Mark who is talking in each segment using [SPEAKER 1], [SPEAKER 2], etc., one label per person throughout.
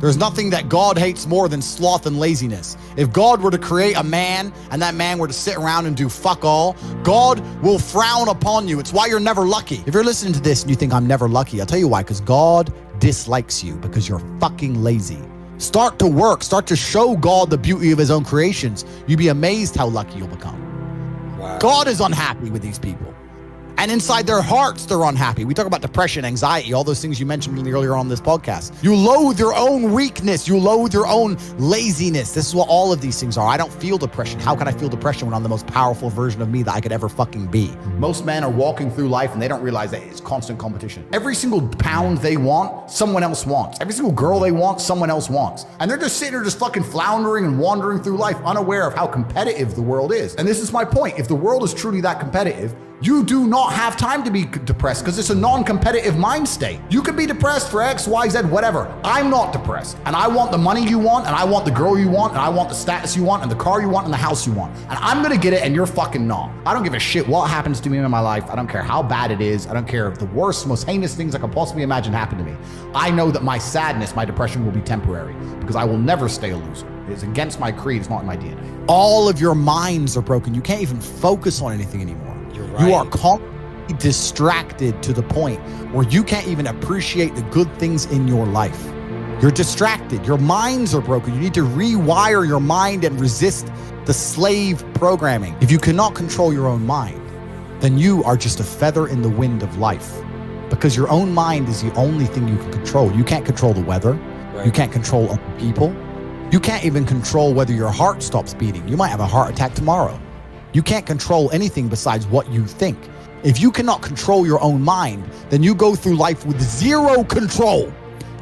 [SPEAKER 1] There's nothing that God hates more than sloth and laziness. If God were to create a man and that man were to sit around and do fuck all, God will frown upon you. It's why you're never lucky. If you're listening to this and you think I'm never lucky, I'll tell you why, because God dislikes you because you're fucking lazy. Start to work. Start to show God the beauty of his own creations. You'd be amazed how lucky you'll become.
[SPEAKER 2] Wow.
[SPEAKER 1] God is unhappy with these people. And inside their hearts, they're unhappy. We talk about depression, anxiety, all those things you mentioned earlier on this podcast. You loathe your own weakness. You loathe your own laziness. This is what all of these things are. I don't feel depression. How can I feel depression when I'm the most powerful version of me that I could ever fucking be? Most men are walking through life and they don't realize that it's constant competition. Every single pound they want, someone else wants. Every single girl they want, someone else wants. And they're just sitting there just fucking floundering and wandering through life, unaware of how competitive the world is. And this is my point. If the world is truly that competitive, you do not have time to be depressed because it's a non-competitive mind state. You could be depressed for X, Y, Z, whatever. I'm not depressed. And I want the money you want, and I want the girl you want, and I want the status you want, and the car you want, and the house you want. And I'm gonna get it, and you're fucking not. I don't give a shit what happens to me in my life. I don't care how bad it is. I don't care if the worst, most heinous things I could possibly imagine happen to me. I know that my sadness, my depression will be temporary because I will never stay a loser. It's against my creed. It's not in my DNA. All of your minds are broken. You can't even focus on anything anymore.
[SPEAKER 2] Right.
[SPEAKER 1] You are constantly distracted to the point where you can't even appreciate the good things in your life. You're distracted. Your minds are broken. You need to rewire your mind and resist the slave programming. If you cannot control your own mind, then you are just a feather in the wind of life, because your own mind is the only thing you can control. You can't control the weather.
[SPEAKER 2] Right.
[SPEAKER 1] You can't control other people. You can't even control whether your heart stops beating. You might have a heart attack tomorrow. You can't control anything besides what you think. If you cannot control your own mind, then you go through life with zero control,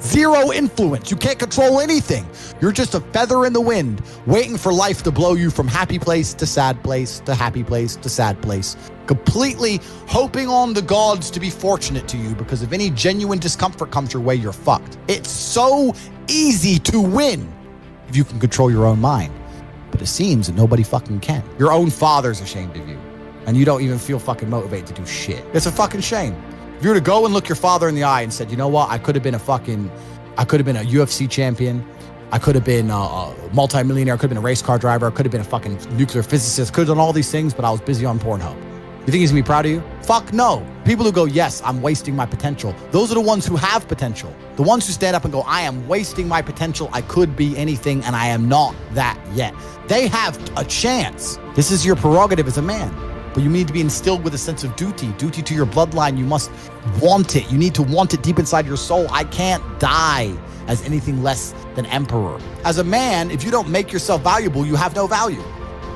[SPEAKER 1] zero influence. You can't control anything. You're just a feather in the wind, waiting for life to blow you from happy place to sad place to happy place to sad place, completely hoping on the gods to be fortunate to you, because if any genuine discomfort comes your way, you're fucked. It's so easy to win if you can control your own mind. But it seems that nobody fucking can. Your own father's ashamed of you, and you don't even feel fucking motivated to do shit. It's a fucking shame. If you were to go and look your father in the eye and said, you know what, I could have been a UFC champion. I could have been a multi-millionaire. I could have been a race car driver. I could have been a fucking nuclear physicist. Could have done all these things, but I was busy on Pornhub. You think he's gonna be proud of you? Fuck no. People who go, yes, I'm wasting my potential. Those are the ones who have potential. The ones who stand up and go, I am wasting my potential. I could be anything and I am not that yet. They have a chance. This is your prerogative as a man. But you need to be instilled with a sense of duty to your bloodline. You must want it. You need to want it deep inside your soul. I can't die as anything less than emperor. As a man, if you don't make yourself valuable, you have no value.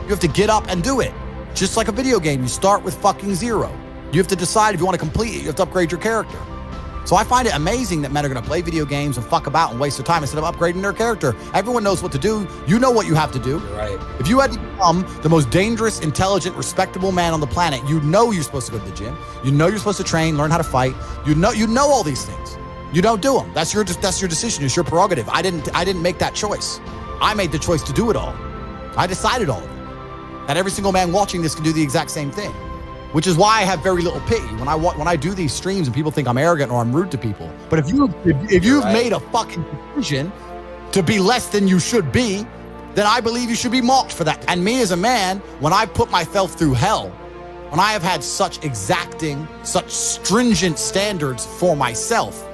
[SPEAKER 1] You have to get up and do it. Just like a video game, you start with fucking zero. You have to decide if you want to complete it. You have to upgrade your character. So I find it amazing that men are going to play video games and fuck about and waste their time instead of upgrading their character. Everyone knows what to do. You know what you have to do.
[SPEAKER 2] Right.
[SPEAKER 1] If you had to become the most dangerous, intelligent, respectable man on the planet, you know you're supposed to go to the gym. You know you're supposed to train, learn how to fight. You know all these things. You don't do them. That's your decision. It's your prerogative. I didn't make that choice. I made the choice to do it all. I decided all of it. And every single man watching this can do the exact same thing, which is why I have very little pity when I do these streams and people think I'm arrogant or I'm rude to people. But if you've made a fucking decision to be less than you should be, then I believe you should be mocked for that. And me as a man, when I put myself through hell, when I have had such exacting, such stringent standards for myself,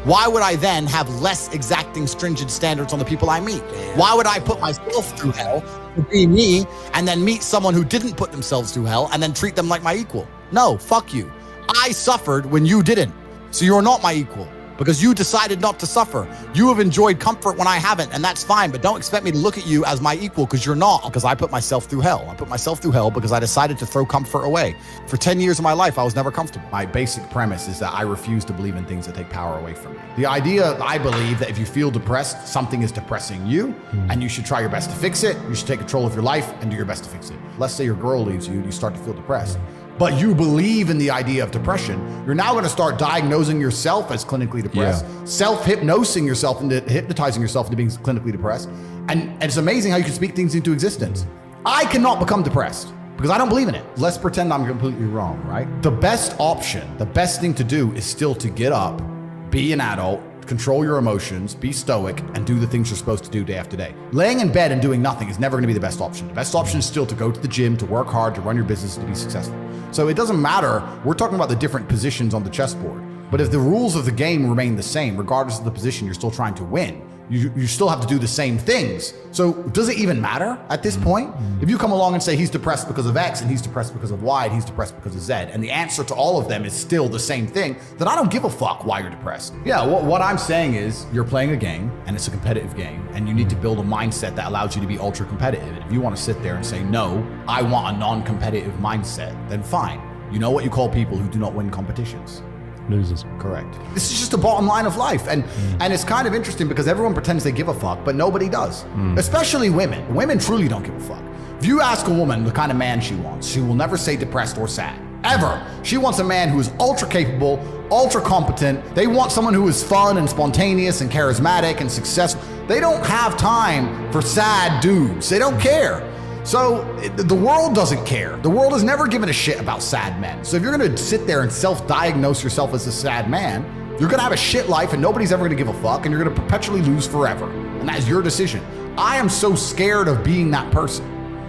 [SPEAKER 1] why would I then have less exacting, stringent standards on the people I meet? Why would I put myself through hell to be me and then meet someone who didn't put themselves through hell and then treat them like my equal? No, fuck you. I suffered when you didn't. So you're not my equal because you decided not to suffer. You have enjoyed comfort when I haven't, and that's fine, but don't expect me to look at you as my equal because you're not, because I put myself through hell. I put myself through hell because I decided to throw comfort away. For 10 years of my life, I was never comfortable. My basic premise is that I refuse to believe in things that take power away from me. The idea, I believe, that if you feel depressed, something is depressing you, and you should try your best to fix it. You should take control of your life and do your best to fix it. Let's say your girl leaves you and you start to feel depressed, but you believe in the idea of depression. You're now going to start diagnosing yourself as clinically depressed, self-hypnosing yourself into hypnotizing yourself into being clinically depressed. And it's amazing how you can speak things into existence. I cannot become depressed because I don't believe in it. Let's pretend I'm completely wrong, right? The best option, the best thing to do is still to get up, be an adult, control your emotions, be stoic, and do the things you're supposed to do day after day. Laying in bed and doing nothing is never going to be the best option. The best option is still to go to the gym, to work hard, to run your business, to be successful. So it doesn't matter. We're talking about the different positions on the chessboard. But if the rules of the game remain the same, regardless of the position, you're still trying to win. You still have to do the same things. So does it even matter at this point? If you come along and say he's depressed because of X and he's depressed because of Y and he's depressed because of Z, and the answer to all of them is still the same thing, then I don't give a fuck why you're depressed. Yeah, what I'm saying is you're playing a game and it's a competitive game, and you need to build a mindset that allows you to be ultra competitive. And if you want to sit there and say, no, I want a non-competitive mindset, then fine. You know what you call people who do not win competitions?
[SPEAKER 2] Losers.
[SPEAKER 1] Correct. This is just the bottom line of life. And it's kind of interesting because everyone pretends they give a fuck, but nobody does. Especially women. Women truly don't give a fuck. If you ask a woman the kind of man she wants, she will never say depressed or sad. Ever. She wants a man who is ultra capable, ultra competent. They want someone who is fun and spontaneous and charismatic and successful. They don't have time for sad dudes. They don't care. So the world doesn't care. The world has never given a shit about sad men. So if you're gonna sit there and self-diagnose yourself as a sad man, you're gonna have a shit life and nobody's ever gonna give a fuck, and you're gonna perpetually lose forever. And that is your decision. I am so scared of being that person.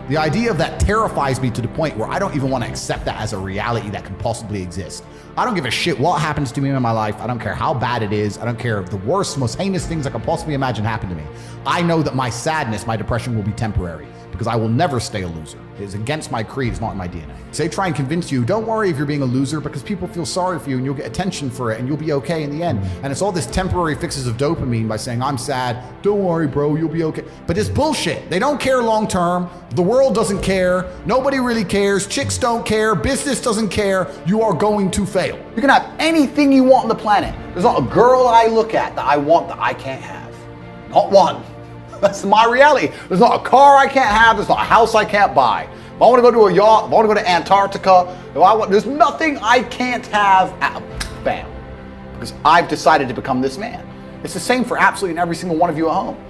[SPEAKER 1] The idea of that terrifies me to the point where I don't even want to accept that as a reality that can possibly exist. I don't give a shit what happens to me in my life. I don't care how bad it is. I don't care if the worst, most heinous things I can possibly imagine happen to me. I know that my sadness, my depression will be temporary, because I will never stay a loser. It is against my creed, it's not in my DNA. They try and convince you, don't worry if you're being a loser, because people feel sorry for you and you'll get attention for it and you'll be okay in the end. And it's all this temporary fixes of dopamine by saying, I'm sad, don't worry bro, you'll be okay. But it's bullshit. They don't care long term. The world doesn't care. Nobody really cares. Chicks don't care. Business doesn't care. You are going to fail. You can have anything you want on the planet. There's not a girl I look at that I want that I can't have. Not one. That's my reality. There's not a car I can't have. There's not a house I can't buy. If I want to go to a yacht, if I want to go to Antarctica, there's nothing I can't have. Bam. Because I've decided to become this man. It's the same for absolutely every single one of you at home.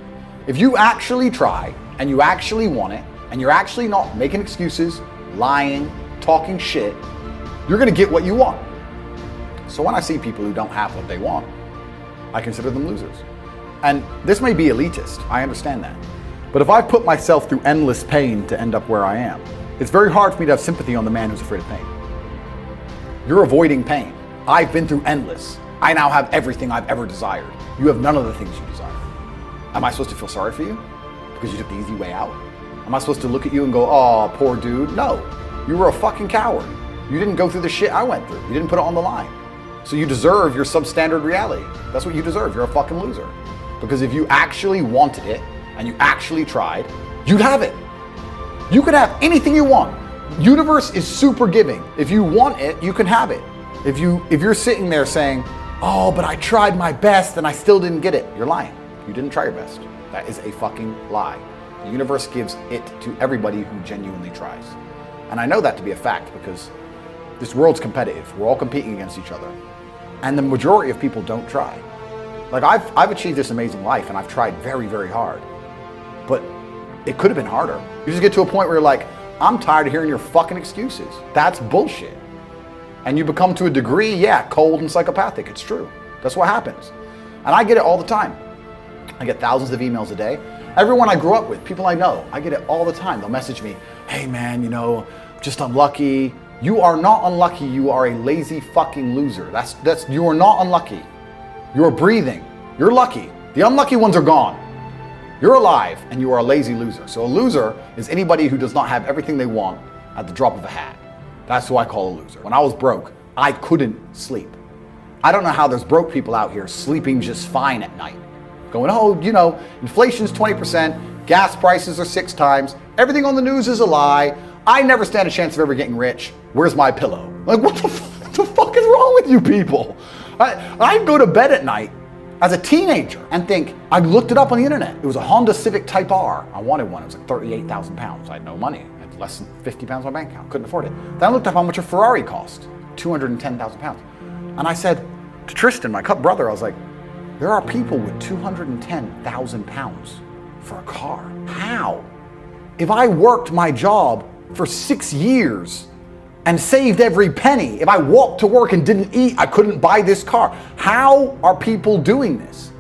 [SPEAKER 1] If you actually try and you actually want it and you're actually not making excuses, lying, talking shit, you're going to get what you want. So when I see people who don't have what they want, I consider them losers. And this may be elitist, I understand that. But if I put myself through endless pain to end up where I am, it's very hard for me to have sympathy on the man who's afraid of pain. You're avoiding pain. I've been through endless. I now have everything I've ever desired. You have none of the things you desire. Am I supposed to feel sorry for you because you took the easy way out? Am I supposed to look at you and go, oh, poor dude? No, you were a fucking coward. You didn't go through the shit I went through. You didn't put it on the line. So you deserve your substandard reality. That's what you deserve. You're a fucking loser. Because if you actually wanted it and you actually tried, you'd have it. You could have anything you want. Universe is super giving. If you want it, you can have it. If you're sitting there saying, oh, but I tried my best and I still didn't get it, you're lying. You didn't try your best. That is a fucking lie. The universe gives it to everybody who genuinely tries. And I know that to be a fact because this world's competitive. We're all competing against each other. And the majority of people don't try. Like I've achieved this amazing life and I've tried very, very hard, but it could have been harder. You just get to a point where you're like, I'm tired of hearing your fucking excuses. That's bullshit. And you become to a degree, yeah, cold and psychopathic. It's true. That's what happens. And I get it all the time. I get thousands of emails a day. Everyone I grew up with, people I know, I get it all the time. They'll message me, hey man, just unlucky. You are not unlucky. You are a lazy fucking loser. You are not unlucky. You're breathing. You're lucky. The unlucky ones are gone. You're alive and you are a lazy loser. So a loser is anybody who does not have everything they want at the drop of a hat. That's who I call a loser. When I was broke, I couldn't sleep. I don't know how there's broke people out here sleeping just fine at night. Going, oh, inflation's 20%, gas prices are 6 times, everything on the news is a lie, I never stand a chance of ever getting rich, where's my pillow? Like, what the fuck is wrong with you people? I'd go to bed at night as a teenager and think, I looked it up on the internet. It was a Honda Civic Type R. I wanted one. It was like 38,000 pounds. I had no money. I had less than 50 pounds on my bank account. Couldn't afford it. Then I looked up how much a Ferrari cost. 210,000 pounds. And I said to Tristan, my brother, I was like, there are people with 210,000 pounds for a car. How? If I worked my job for 6 years and saved every penny. If I walked to work and didn't eat, I couldn't buy this car. How are people doing this?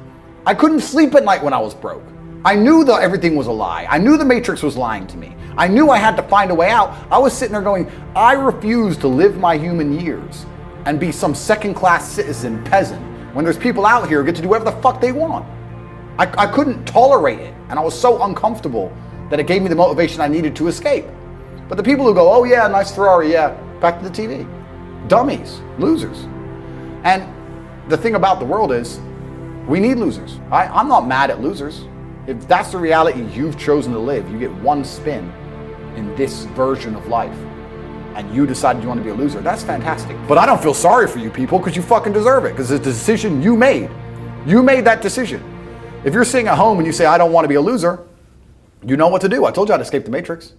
[SPEAKER 1] I couldn't sleep at night when I was broke. I knew that everything was a lie. I knew the Matrix was lying to me. I knew I had to find a way out. I was sitting there going, I refuse to live my human years and be some second-class citizen peasant when there's people out here who get to do whatever the fuck they want. I couldn't tolerate it, and I was so uncomfortable that it gave me the motivation I needed to escape. But the people who go, oh yeah, nice Ferrari, yeah, back to the TV. Dummies, losers. And the thing about the world is, we need losers. I'm not mad at losers. If that's the reality you've chosen to live, you get one spin in this version of life, and you decided you want to be a loser, that's fantastic. But I don't feel sorry for you people, because you fucking deserve it, because it's a decision you made. You made that decision. If you're sitting at home and you say, I don't want to be a loser, you know what to do. I told you how to escape the Matrix.